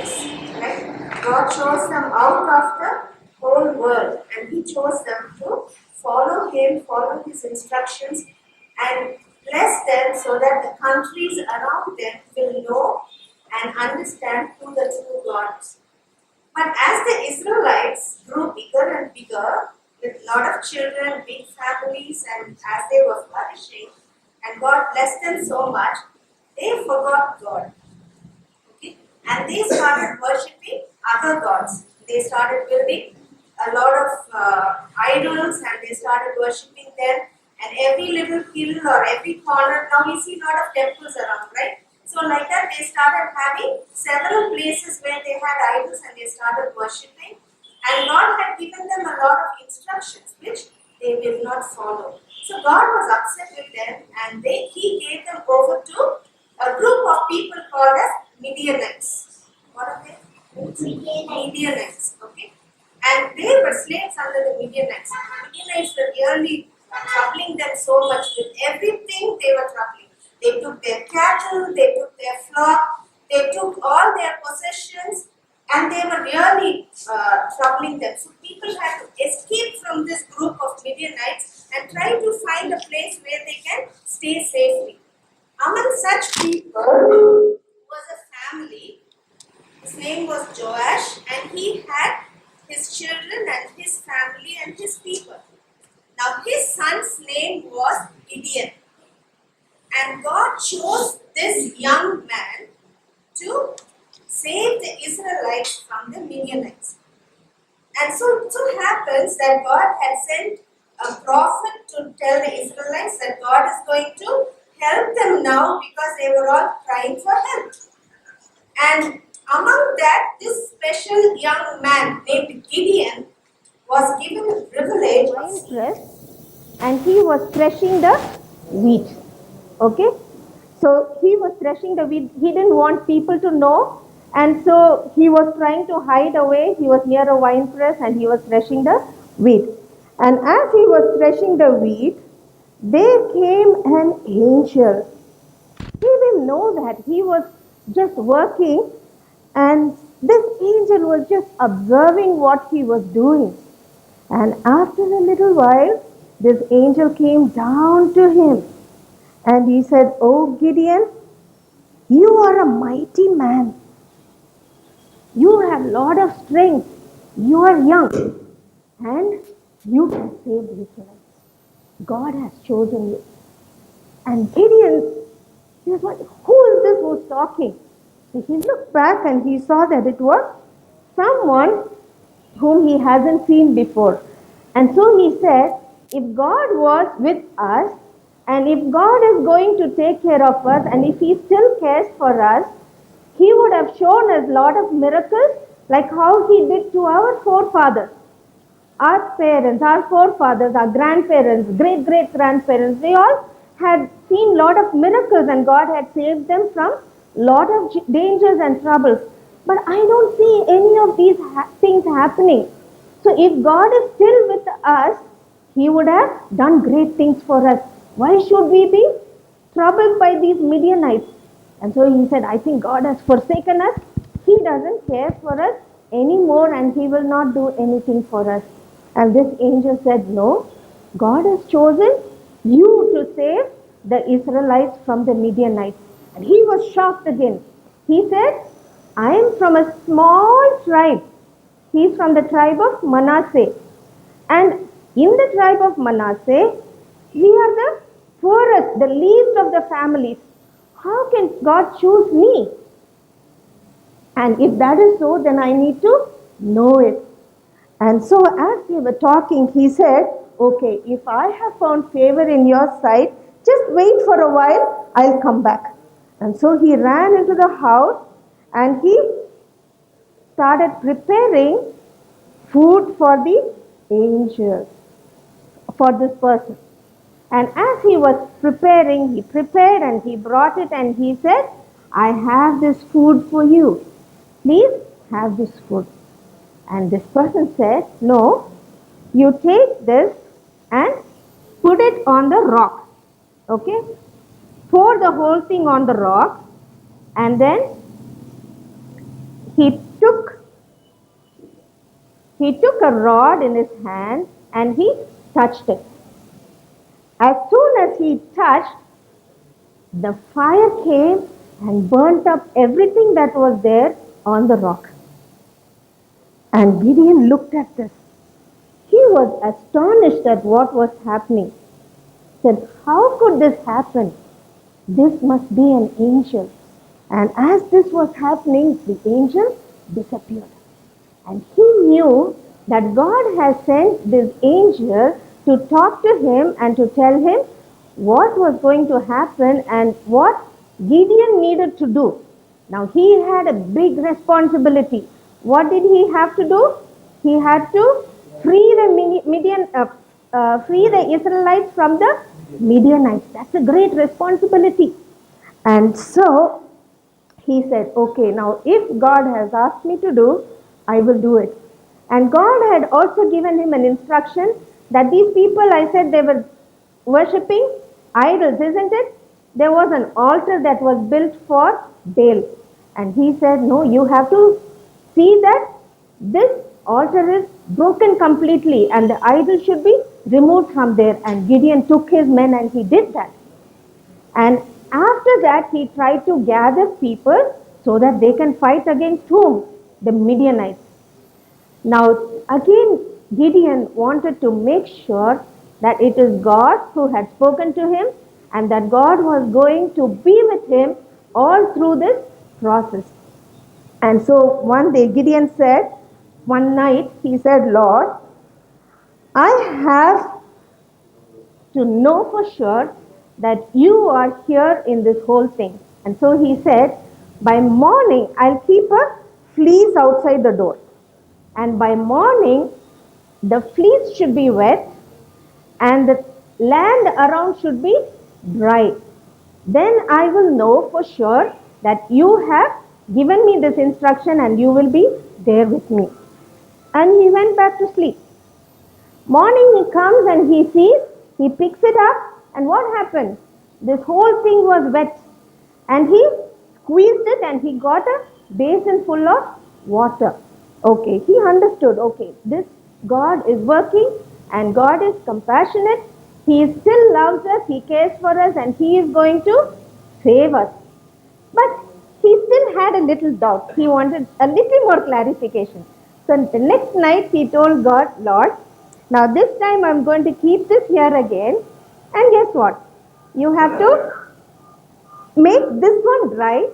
Israelites, right? God chose them out of the whole world, and He chose them to follow Him, follow His instructions, and bless them so that the countries around them will know and understand who the true God is. But as the Israelites grew bigger and bigger, with a lot of children, big families, and as they were flourishing, and God blessed them so much, they forgot God. Okay? And they started worshipping other gods. They started building a lot of idols, and they started worshipping them. And every little hill or every corner, now we see a lot of temples around, right? So like that, they started having several places where they had idols and they started worshipping. And God had given them a lot of instructions which they will not follow. So God was upset with them, and He gave them over to a group of people called as Midianites. What are they? Midianites. Okay. And they were slaves under the Midianites. The Midianites were really troubling them so much with everything they were troubling. They took their cattle, they took their flock, they took all their possessions, and they were really troubling them. So people had to escape from this group of Midianites and try to find a place where they can stay safely. Among such people was a family. His name was Joash, and he had his children and his family and his people. Now his son's name was Gideon. And God chose this young man to save the Israelites from the Midianites. And so it happens that God had sent a prophet to tell the Israelites that God is going to help them now because they were all crying for help. And among that, this special young man named Gideon was given the privilege of, and he was threshing the wheat. Okay, so he was threshing the wheat. He didn't want people to know, and so he was trying to hide away. He was near a wine press and he was threshing the wheat. And as he was threshing the wheat, there came an angel. He didn't know that. He was just working, and this angel was just observing what he was doing. And after a little while, this angel came down to him. And he said, "Oh Gideon, you are a mighty man. You have a lot of strength. You are young. And you can save the Israelites. God has chosen you." And Gideon, he was like, "Who is this who's talking?" So he looked back and he saw that it was someone whom he hasn't seen before. And so he said, if God was with us, and if God is going to take care of us, and if He still cares for us, He would have shown us a lot of miracles like how He did to our forefathers. Our parents, our forefathers, our grandparents, great-great-grandparents, they all had seen a lot of miracles, and God had saved them from a lot of dangers and troubles. But I don't see any of these things happening. So if God is still with us, He would have done great things for us. Why should we be troubled by these Midianites? And so he said, I think God has forsaken us. He doesn't care for us anymore, and He will not do anything for us. And this angel said, no, God has chosen you to save the Israelites from the Midianites. And he was shocked again. He said, I am from a small tribe. He's from the tribe of Manasseh. And in the tribe of Manasseh, we are the poorest, the least of the families. How can God choose me? And if that is so, then I need to know it. And so as we were talking, he said, okay, if I have found favor in your sight, just wait for a while, I'll come back. And so he ran into the house and he started preparing food for the angel, for this person. And as he was preparing, he prepared and he brought it and he said, I have this food for you. Please have this food. And this person said, no, you take this and put it on the rock. Okay? Pour the whole thing on the rock, and then he took he took a rod in his hand and he touched it. As soon as he touched, the fire came and burnt up everything that was there on the rock. And Gideon looked at this. He was astonished at what was happening. Said, how could this happen? This must be an angel. And as this was happening, the angel disappeared. And he knew that God has sent this angel to talk to him and to tell him what was going to happen and what Gideon needed to do. Now he had a big responsibility. What did he have to do? He had to free the Israelites from the Midianites. That's a great responsibility. And so he said, okay, now if God has asked me to do, I will do it. And God had also given him an instruction that these people, I said, they were worshipping idols, isn't it? There was an altar that was built for Baal. And he said, no, you have to see that this altar is broken completely and the idol should be removed from there. And Gideon took his men and he did that. And after that, he tried to gather people so that they can fight against whom? The Midianites. Now, again, Gideon wanted to make sure that it is God who had spoken to him and that God was going to be with him all through this process. And so one day, Gideon said, one night, he said, Lord, I have to know for sure that you are here in this whole thing. And so he said, by morning, I'll keep a fleece outside the door. And by morning, the fleece should be wet and the land around should be dry. Then I will know for sure that you have given me this instruction and you will be there with me. And he went back to sleep. Morning he comes and he sees, he picks it up, and what happened? This whole thing was wet. And he squeezed it and he got a basin full of water. Okay, he understood, okay, this God is working and God is compassionate. He still loves us, He cares for us, and He is going to save us. But he still had a little doubt. He wanted a little more clarification. So the next night he told God, Lord, now this time I'm going to keep this here again. And guess what? You have to make this one dry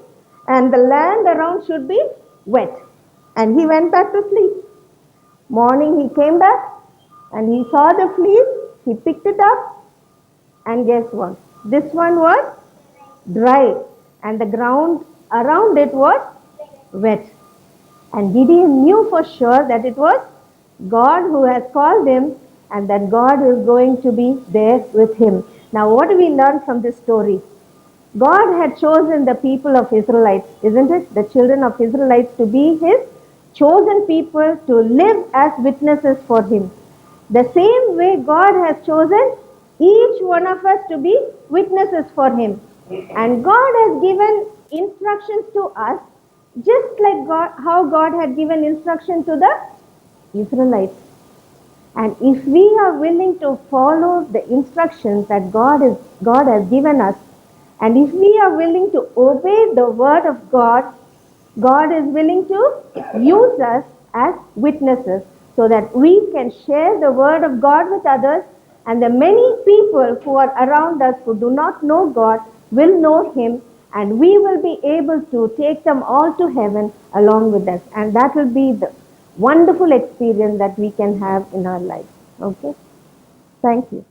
and the land around should be wet. And he went back to sleep. Morning he came back and he saw the fleece. He picked it up and guess what? This one was dry and the ground around it was wet. And Gideon knew for sure that it was God who has called him and that God is going to be there with him. Now what do we learn from this story? God had chosen the people of Israelites, isn't it? The children of Israelites to be His chosen people to live as witnesses for Him. The same way God has chosen each one of us to be witnesses for Him. And God has given instructions to us just like how God had given instruction to the Israelites. And if we are willing to follow the instructions that God has given us, and if we are willing to obey the word of God, God is willing to use us as witnesses so that we can share the word of God with others, and the many people who are around us who do not know God will know Him, and we will be able to take them all to heaven along with us. And that will be the wonderful experience that we can have in our lives. Okay? Thank you.